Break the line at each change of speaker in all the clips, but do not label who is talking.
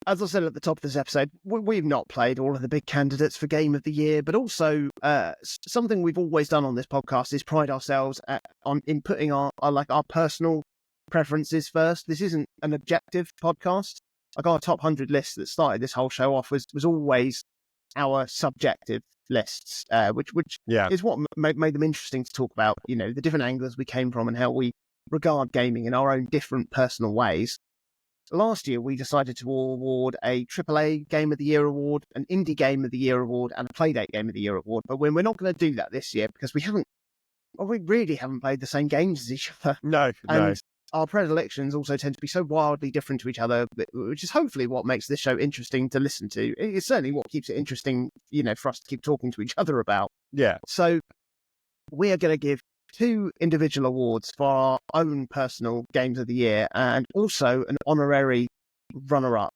as I said at the top of this episode, we've not played all of the big candidates for Game of the Year, but also something we've always done on this podcast is pride ourselves in putting our personal preferences first. This isn't an objective podcast. Like our top 100 list that started this whole show off was always our subjective lists, which is what made them interesting to talk about. You know, the different angles we came from and how we regard gaming in our own different personal ways. Last year, we decided to award a AAA Game of the Year award, an Indie Game of the Year award, and a Playdate Game of the Year award. But we're not going to do that this year because we really haven't played the same games as each other.
No.
Our predilections also tend to be so wildly different to each other, which is hopefully what makes this show interesting to listen to. It's certainly what keeps it interesting, you know, for us to keep talking to each other about.
Yeah.
So we are going to give 2 individual awards for our own personal games of the year and also an honorary runner-up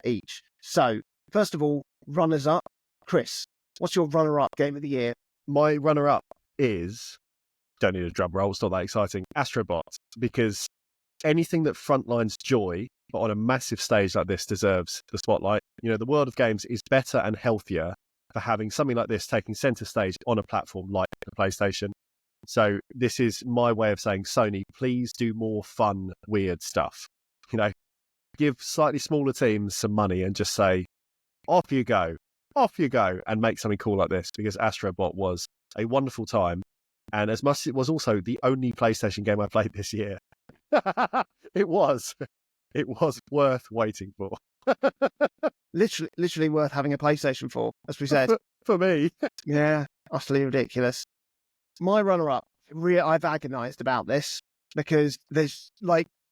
each. So, first of all, runners-up. Chris, what's your runner-up game of the year?
My runner-up is, don't need a drum roll, it's not that exciting, Astrobot, because anything that frontlines joy, but on a massive stage like this, deserves the spotlight. You know, the world of games is better and healthier for having something like this taking centre stage on a platform like the PlayStation. So this is my way of saying, Sony, please do more fun, weird stuff. You know, give slightly smaller teams some money and just say, off you go, and make something cool like this, because Astrobot was a wonderful time. And as much as it was also the only PlayStation game I played this year, it was worth waiting for.
literally worth having a PlayStation for, as we said.
For me.
Yeah, utterly ridiculous. My runner-up, I've agonised about this because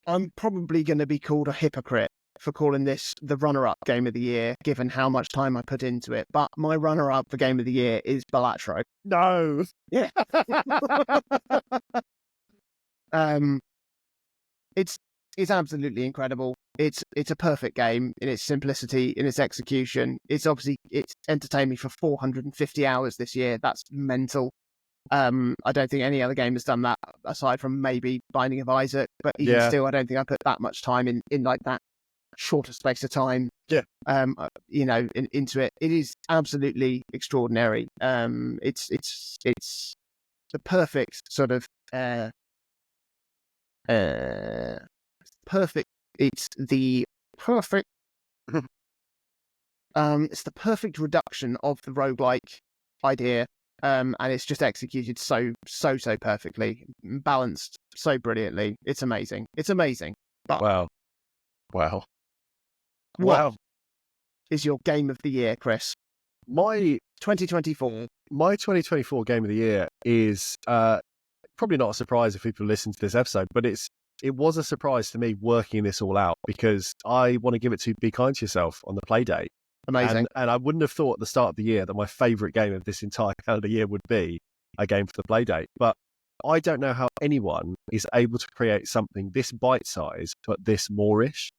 I'm probably going to be called a hypocrite for calling this the runner-up game of the year, given how much time I put into it. But my runner-up for game of the year is Balatro.
No.
Yeah. It's absolutely incredible. It's a perfect game in its simplicity, in its execution. It's entertained me for 450 hours this year. That's mental. I don't think any other game has done that aside from maybe Binding of Isaac, but even still, I don't think I put that much time in like that shorter space of time.
Yeah.
You know, into it. It is absolutely extraordinary. It's the perfect sort of perfect. It's the perfect. It's the perfect reduction of the roguelike idea. And it's just executed so perfectly, balanced so brilliantly. It's amazing. But
Wow.
What is your game of the year, Chris?
My
2024.
My 2024 game of the year is probably not a surprise if people listen to this episode, but it was a surprise to me working this all out, because I want to give it to Be Kind to Yourself on the Playdate.
Amazing.
And I wouldn't have thought at the start of the year that my favourite game of this entire calendar year would be a game for the Playdate. But I don't know how anyone is able to create something this bite-sized, but this more-ish.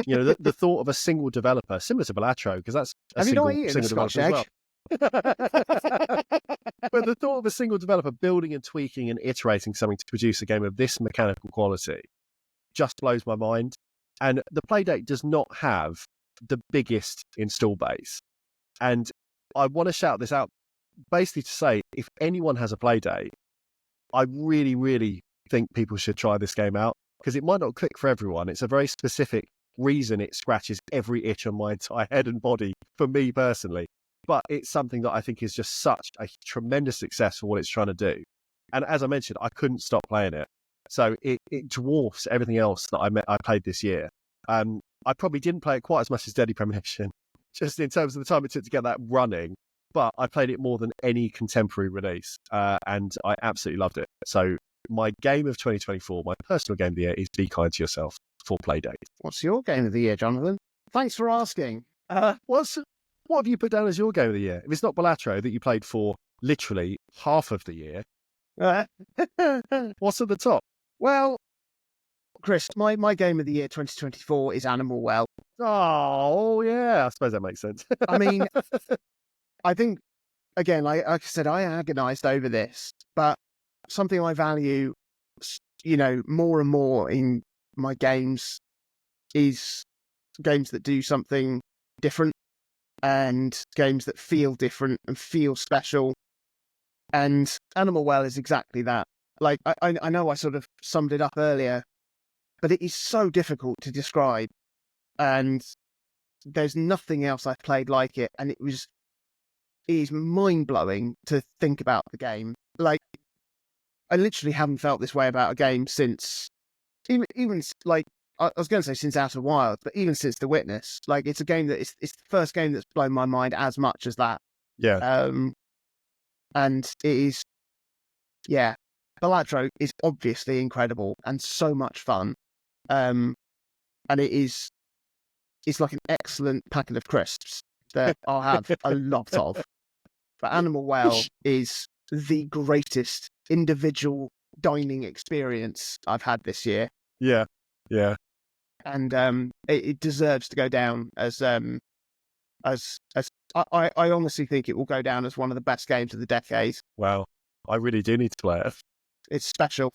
You know, the thought of a single developer, similar to Balatro, because that's a single developer as well. But the thought of a single developer building and tweaking and iterating something to produce a game of this mechanical quality just blows my mind. And the Playdate does not have the biggest install base. And I want to shout this out basically to say, if anyone has a Playdate, I really, really think people should try this game out, because it might not click for everyone. It's a very specific reason it scratches every itch on my entire head and body for me personally. But it's something that I think is just such a tremendous success for what it's trying to do. And as I mentioned, I couldn't stop playing it. So it dwarfs everything else that I played this year. I probably didn't play it quite as much as Deadly Premonition, just in terms of the time it took to get that running. But I played it more than any contemporary release, and I absolutely loved it. So my game of 2024, my personal game of the year, is Be Kind to Yourself for Playdate.
What's your game of the year, Jonathan? Thanks for asking.
What have you put down as your game of the year? If it's not Balatro that you played for literally half of the year, what's at the top?
Well, Chris, my game of the year 2024 is Animal Well.
Oh, yeah, I suppose that makes sense.
I mean, I think, again, like I said, I agonized over this, but something I value, you know, more and more in my games is games that do something different, and games that feel different and feel special. And Animal Well is exactly that. Like, I know I sort of summed it up earlier, but it is so difficult to describe. And there's nothing else I've played like it. And it is mind-blowing to think about the game. Like, I literally haven't felt this way about a game since, even like, I was going to say since Outer Wilds, but even since The Witness. Like, it's a game that it's the first game that's blown my mind as much as that.
Yeah.
And it is, yeah, Balatro is obviously incredible and so much fun. And it's like an excellent packet of crisps that I'll have a lot of. But Animal Well is the greatest individual dining experience I've had this year.
Yeah. Yeah.
And it deserves to go down as I honestly think it will go down as one of the best games of the decade.
Wow. I really do need to play it.
It's special.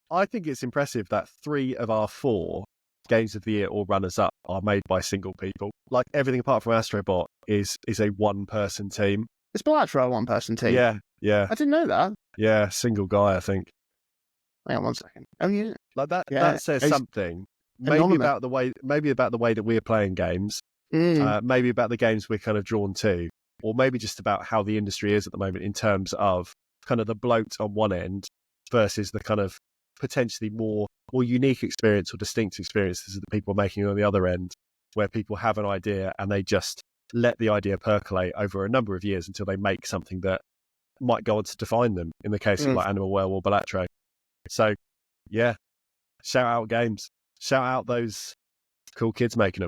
I think it's impressive that 3 of our 4 games of the year or runners-up are made by single people. Like, everything apart from Astrobot is a one-person team.
Is Balatro a one-person team?
Yeah.
I didn't know that.
Yeah, single guy, I think.
Hang on 1 second. Oh, yeah.
Like that.
Yeah.
That says something. Maybe about the way that we're playing games. Maybe about the games we're kind of drawn to, or maybe just about how the industry is at the moment in terms of kind of the bloat on one end versus the kind of potentially more unique experience or distinct experiences that people are making on the other end, where people have an idea and they just let the idea percolate over a number of years until they make something that might go on to define them, in the case of like Animal Well or Balatro. So, yeah, shout out games. Shout out those cool kids making them.